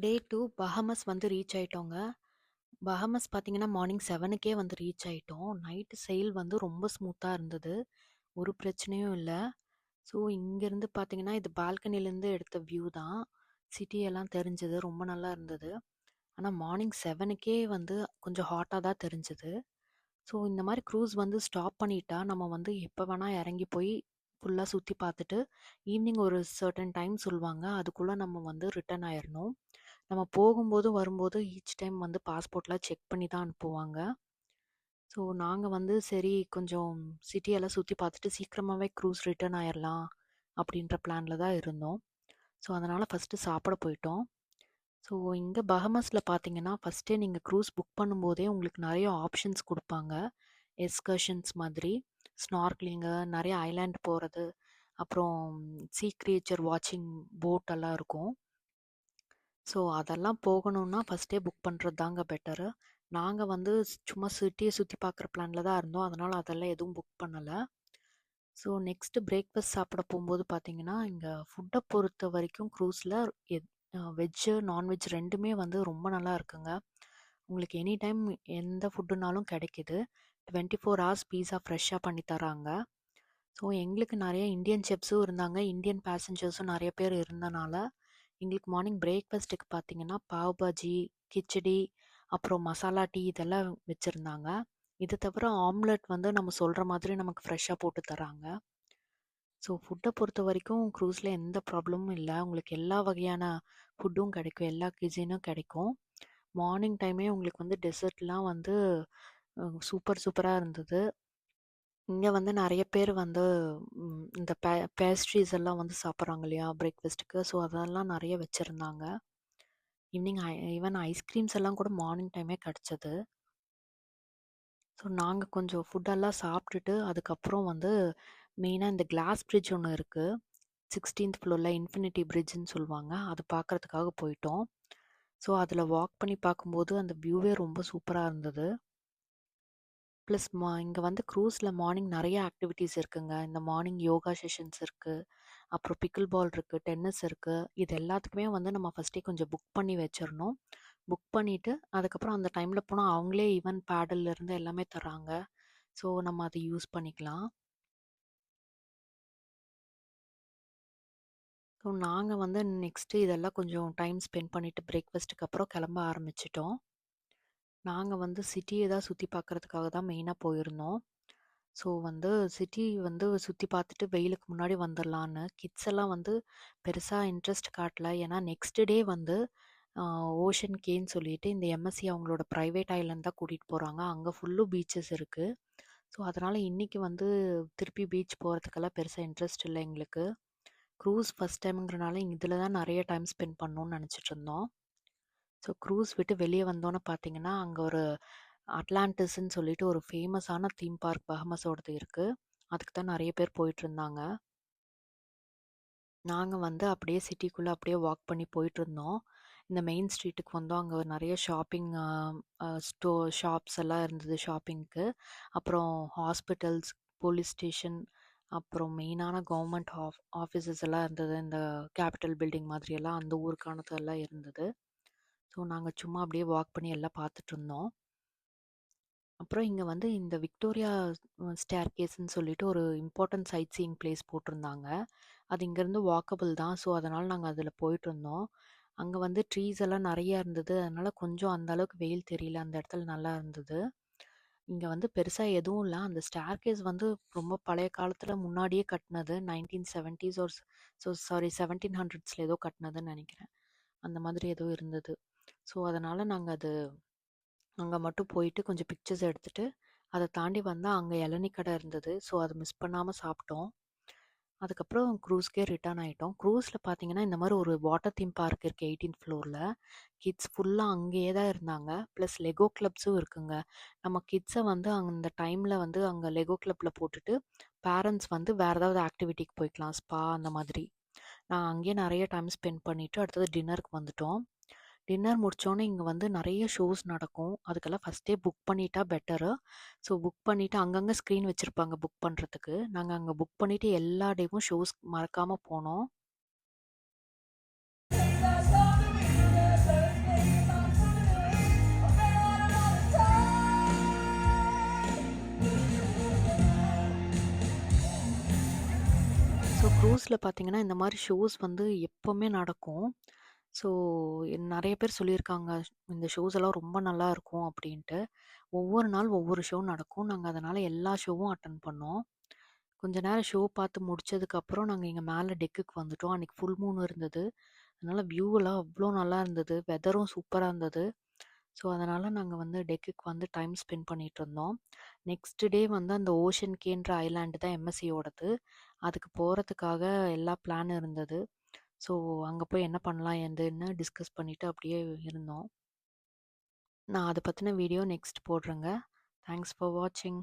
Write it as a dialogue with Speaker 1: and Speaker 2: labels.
Speaker 1: டே 2 Bahamas வந்து reach ஆயிட்டோங்க. Bahamas பார்த்தீங்கன்னா, morning 7க்கே வந்து ரீச் ஆயிட்டோம். நைட்டு செயில் வந்து ரொம்ப ஸ்மூத்தா இருந்தது. ஒரு பிரச்சனையும் இல்ல. ஸோ இங்கேருந்து பார்த்தீங்கன்னா, இது பால்கனிலேருந்து எடுத்த வியூ தான். சிட்டி எல்லாம் தெரிஞ்சது. ரொம்ப நல்லா இருந்தது. ஆனா மார்னிங் 7க்கே வந்து கொஞ்சம் ஹாட்டா தான் தெரிஞ்சது. ஸோ இந்த மாரி க்ரூஸ் வந்து ஸ்டாப் பண்ணிட்டா, நம்ம வந்து எப்ப வேணா இறங்கி போய் ஃபுல்லா சுத்தி பார்த்துட்டு, ஈவினிங் ஒரு சர்டன் டைம் சொல்லுவாங்க. அதுக்குள்ள நம்ம வந்து ரிட்டர்ன் ஆயிரணும். நம்ம போகும்போது, வரும்போது ஈச் டைம் வந்து பாஸ்போர்ட்லாம் செக் பண்ணி தான் அனுப்புவாங்க. ஸோ நாங்க வந்து சரி கொஞ்சம் சிட்டியெல்லாம் சுத்தி பார்த்துட்டு சீக்கிரமாவே க்ரூஸ் ரிட்டர்ன் ஆயிரலாம் அப்படின்ற பிளான்ல தான் இருந்தோம். ஸோ அதனால ஃபர்ஸ்ட்டு சாப்பிட போயிட்டோம். ஸோ இங்க பஹமாஸ்ல பார்த்தீங்கன்னா, ஃபர்ஸ்ட்டே நீங்க க்ரூஸ் புக் பண்ணும்போதே உங்களுக்கு நெறைய ஆப்ஷன்ஸ் குடுப்பாங்க. எக்ஸ்கர்ஷன்ஸ் மாதிரி, ஸ்நார்க்லிங்கு, நெறைய ஐலேண்ட் போறது, அப்புறம் சீ கிரியேச்சர் வாட்சிங் போட் எல்லாம் இருக்கும். ஸோ அதெல்லாம் போகணும்னா ஃபர்ஸ்ட்டே புக் பண்ணுறது தாங்க பெட்டரு. நாங்க வந்து சும்மா சிட்டிய சுத்தி பார்க்குற பிளான்ல தான் இருந்தோம். அதனால அதெல்லாம் எதுவும் புக் பண்ணல. ஸோ நெக்ஸ்ட் பிரேக்ஃபாஸ்ட் சாப்பிட போம்போது பார்த்தீங்கன்னா, இங்க ஃபுட்ட பொறுத்த வரைக்கும் க்ரூஸ்ல வெஜ்ஜு, நான்வெஜ் 2மே வந்து ரொம்ப நல்லா இருக்குங்க. உங்களுக்கு எனி டைம் எந்த ஃபுட்டுனாலும் கிடைக்குது. 24 ஹவர்ஸ் பீஸா ஃப்ரெஷ்ஷா பண்ணி தராங்க. ஸோ எங்களுக்கு நெறைய இந்தியன் செஃப்ஸும் இருந்தாங்க. இந்தியன் பேசஞ்சர்ஸும் நெறைய பேர் இருந்தனால, எங்களுக்கு மார்னிங் பிரேக்ஃபாஸ்ட்டுக்கு பார்த்தீங்கன்னா, பாவ் பாஜி, கிச்சடி, அப்புறம் மசாலா டீ இதெல்லாம் வச்சிருந்தாங்க. இது தவிர ஆம்லெட் வந்து நம்ம சொல்ற மாதிரி நமக்கு ஃப்ரெஷ்ஷா போட்டு தராங்க. ஸோ ஃபுட்ட பொறுத்த வரைக்கும் க்ரூஸ்ல எந்த ப்ராப்ளமும் இல்ல. உங்களுக்கு எல்லா வகையான ஃபுட்டும் கிடைக்கும். எல்லா கிசினும் கிடைக்கும். மார்னிங் டைமே உங்களுக்கு வந்து டெசர்ட்லாம் வந்து சூப்பரா இருந்தது. இங்க வந்து நெறைய பேர் வந்து இந்த பேஸ்ட்ரீஸ் எல்லாம் வந்து சாப்பிடுறாங்க இல்லையா? பிரேக்ஃபாஸ்ட்டுக்கு. ஸோ அதெல்லாம் நெறைய வச்சிருந்தாங்க. ஈவினிங் ஈவன் ஐஸ்கிரீம்ஸ் எல்லாம் கூட மார்னிங் டைமே கிடைச்சது. ஸோ நாங்க கொஞ்சம் ஃபுட்டெல்லாம் சாப்பிட்டுட்டு, அதுக்கப்புறம் வந்து மெயினா இந்த கிளாஸ் பிரிட்ஜ் ஒண்ணு இருக்கு. 16த் ஃப்ளோர்ல இன்ஃபினிட்டி பிரிட்ஜ்ன்னு சொல்லுவாங்க. அது பார்க்கறதுக்காக போயிட்டோம். ஸோ அதில வாக் பண்ணி பார்க்கும்போது அந்த வியூவே ரொம்ப சூப்பரா இருந்தது. ப்ளஸ் இங்க வந்து க்ரூஸ்ல மார்னிங் நெறைய ஆக்டிவிட்டீஸ் இருக்குங்க. இந்த மார்னிங் யோகா செஷன்ஸ் இருக்கு. அப்புறம் பிக்கிள் பால் இருக்கு, டென்னிஸ் இருக்கு. இது எல்லாத்துக்குமே வந்து நம்ம ஃபர்ஸ்ட்டே கொஞ்சம் புக் பண்ணி வச்சிரணும். புக் பண்ணிட்டு, அதுக்கப்புறம் அந்த டைம்ல போனா அவங்களே ஈவன் பேடல்ல இருந்து எல்லாமே தராங்க. ஸோ நம்ம அத யூஸ் பண்ணிக்கலாம். ஸோ நாங்க வந்து நெக்ஸ்ட்டு இதெல்லாம் கொஞ்சம் டைம் ஸ்பெண்ட் பண்ணிட்டு பிரேக்ஃபாஸ்ட்டுக்கு அப்புறம் கிளம்ப ஆரம்பிச்சுட்டோம். நாங்க வந்து சிட்டிய தான் சுத்தி பார்க்கறதுக்காக தான் மெயினா போயிருந்தோம். ஸோ வந்து சிட்டி வந்து சுத்தி பார்த்துட்டு வெயிலுக்கு முன்னாடி வந்துரலான்னு. கிட்ஸ் எல்லாம் வந்து பெருசா இன்ட்ரெஸ்ட் காட்டல. ஏன்னா நெக்ஸ்ட் டே வந்து அ ஓஷன் கேன்னு சொல்லிட்டு இந்த எம்எஸ்சி அவங்களோட பிரைவேட் ஐலேண்ட் தான் கூட்டிட்டு போறாங்க. அங்க ஃபுல்லும் பீச்சஸ் இருக்கு. ஸோ அதனால இன்னைக்கு வந்து திருப்பி பீச் போறதுக்கெல்லாம் பெருசா இன்ட்ரெஸ்ட் இல்ல எங்களுக்கு. க்ரூஸ் ஃபர்ஸ்ட் டைம்ங்கிறனால இதில தான் நெறைய டைம் ஸ்பெண்ட் பண்ணணும்னு நெனச்சிட்டு இருந்தோம். ஸோ க்ரூஸ் விட்டு வெளிய வந்தோனே பார்த்தீங்கன்னா, அங்க ஒரு அட்லாண்டிஸ்ன்னு சொல்லிட்டு ஒரு ஃபேமஸான தீம் பார்க் பஹமாஸோடது இருக்கு. அதுக்கு தான் நெறைய பேர் போயிட்டுருந்தாங்க. நாங்க வந்து அப்படியே சிட்டிக்குள்ள அப்படியே வாக் பண்ணி போயிட்டுருந்தோம். இந்த மெயின் ஸ்ட்ரீட்டுக்கு வந்தோம். அங்க நெறைய ஷாப்பிங் அ அ ஸ்டோ ஷாப்ஸ் எல்லாம் இருந்தது ஷாப்பிங்க்கு. அப்புறம் ஹாஸ்பிட்டல்ஸ், போலீஸ் ஸ்டேஷன், அப்புறம் மெயினான கவர்மெண்ட் ஆஃபீஸஸ் எல்லாம் இருந்தது. இந்த கேபிட்டல் பில்டிங் மாதிரியெல்லாம் அந்த ஊருக்கானதெல்லாம் இருந்தது. ஸோ நாங்க சும்மா அப்படியே வாக் பண்ணி எல்லாம் பார்த்துட்டுருந்தோம். அப்புறம் இங்க வந்து இந்த விக்டோரியா ஸ்டேர்கேஸ்ன்னு சொல்லிட்டு ஒரு இம்பார்ட்டன்ட் சைட் சீயிங் பிளேஸ் போட்டிருந்தாங்க. அது இங்கேருந்து வாக்கபிள் தான். ஸோ அதனால நாங்க அதில போயிட்டுருந்தோம். அங்க வந்து ட்ரீஸ் எல்லாம் நெறைய இருந்தது. அதனால கொஞ்சம் அந்த அளவுக்கு வெயில் தெரியல. அந்த இடத்துல நல்லா இருந்தது. இங்க வந்து பெருசா எதுவும் இல்ல. அந்த ஸ்டேர்கேஸ் வந்து ரொம்ப பழைய காலத்துல முன்னாடியே கட்டுனது. 1970ஸ் சாரி 1700ஸ்ல ஏதோ கட்டுனதுன்னு நெனைக்கிறேன். அந்த மாதிரி ஏதோ இருந்தது. ஸோ அதனால நாங்க அது அங்க மட்டும் போயிட்டு கொஞ்சம் பிக்சர்ஸ் எடுத்துட்டு, அத தாண்டி வந்தா அங்க இளநீ கடை இருந்தது. ஸோ அத மிஸ் பண்ணாம சாப்பிட்டோம். அதுக்கப்புறம் க்ரூஸ்க்கே ரிட்டர்ன் ஆயிட்டோம். க்ரூஸ்ல பார்த்தீங்கன்னா, இந்த மாரி ஒரு வாட்டர் தீம் பார்க் இருக்கு 18த் ஃப்ளோர்ல. கிட்ஸ் ஃபுல்லா அங்கேயே தான் இருந்தாங்க. ப்ளஸ் லெகோ கிளப்ஸும் இருக்குங்க. நம்ம கிட்ஸ வந்து அந்த டைம்ல வந்து அங்க லெகோ கிளப்ல போட்டுட்டு, பேரண்ட்ஸ் வந்து வேற ஏதாவது ஆக்டிவிட்டிக்கு போய்க்கலாம். ஸ்பா அந்த மாதிரி. நாங்க அங்கேயே நெறைய டைம் ஸ்பெண்ட் பண்ணிட்டு, அடுத்தது டின்னருக்கு வந்துட்டோம். டின்னர் முடிச்சோனே இங்க வந்து நெறைய ஷோஸ் நடக்கும். அதுக்கெல்லாம் ஃபர்ஸ்ட்டே புக் பண்ணிட்டா பெட்டரு. ஸோ புக் பண்ணிட்டு அங்கங்க ஸ்க்ரீன் வச்சிருப்பாங்க புக் பண்றதுக்கு. நாங்க அங்க புக் பண்ணிட்டு எல்லா டேவும் ஷோஸ் மறக்காம போனோம். ஸோ க்ரூஸில் பார்த்தீங்கன்னா, இந்த மாரி ஷோஸ் வந்து எப்பவுமே நடக்கும். ஸோ நெறைய பேர் சொல்லியிருக்காங்க, இந்த ஷோஸ் எல்லாம் ரொம்ப நல்லாயிருக்கும் அப்படின்ட்டு. ஒவ்வொரு நாள் ஒவ்வொரு ஷோ நடக்கும். நாங்க அதனால எல்லா ஷோவும் அட்டெண்ட் பண்ணோம். கொஞ்ச நேரம் ஷோ பார்த்து முடிச்சதுக்கப்புறம் நாங்க எங்க மேல டெக்குக்கு வந்துட்டோம். அன்னைக்கு ஃபுல் மூன் இருந்தது. அதனால வியூவெல்லாம் அவ்ளோ நல்லா இருந்தது. வெதரும் சூப்பரா இருந்தது. ஸோ அதனால நாங்க வந்து டெக்குக்கு வந்து டைம் ஸ்பெண்ட் பண்ணிட்டுருந்தோம். நெக்ஸ்ட் டே வந்து அந்த ஓஷன் கேன்ற ஐலேண்ட் தான் எம்எஸ்சியோடது. அதுக்கு போறதுக்காக எல்லா பிளான் இருந்தது. ஸோ அங்க போய் என்ன பண்ணலாம் ஏதுன்னு டிஸ்கஸ் பண்ணிட்டு அப்படியே இருந்தோம். நான் அத பத்தின வீடியோ நெக்ஸ்ட் போடுறேங்க. தேங்க்ஸ் ஃபார் வாட்சிங்.